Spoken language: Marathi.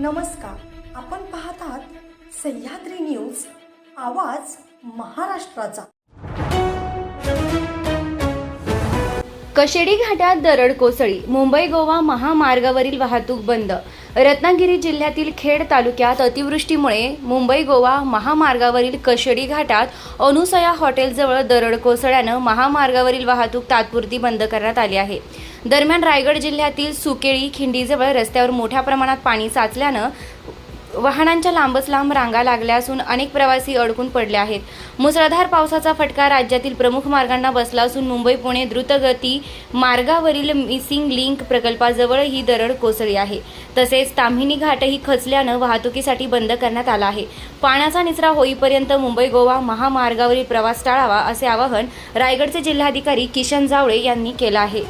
नमस्कार, आपण पाहत आहात सह्याद्री न्यूज, आवाज महाराष्ट्राचा। कशेडी घाटात दरड कोसळी, मुंबई गोवा महामार्गावरील वाहतूक बंद। रत्नागिरी जिल्ह्यातील खेड तालुक्यात अतिवृष्टीमुळे मुंबई गोवा महामार्गावरील कशेडी घाटात अनुसया हॉटेलजवळ दरड कोसळल्यानं महामार्गावरील वाहतूक तात्पुरती बंद करण्यात आली आहे। दरम्यान रायगड जिल्ह्यातील सुकेळी खिंडीजवळ रस्त्यावर मोठ्या प्रमाणात पाणी साचल्यानं वाहनांच्या लांबच लांब रांगा लागल्या असून अनेक प्रवासी अडकून पडले आहेत। मुसळधार पावसाचा फटका राज्यातील प्रमुख मार्गांना बसला असून मुंबई पुणे द्रुतगती मार्गावरील मिसिंग लिंक प्रकल्पाजवळ ही दरड कोसळली आहे। तसेच ताम्हिणी घाटही खचल्यानं वाहतुकीसाठी बंद करण्यात आला आहे। पाण्याचा निचरा होईपर्यंत मुंबई गोवा महामार्गावरील प्रवास टाळावा असे आवाहन रायगडचे जिल्हाधिकारी किशन जावळे यांनी केले आहे।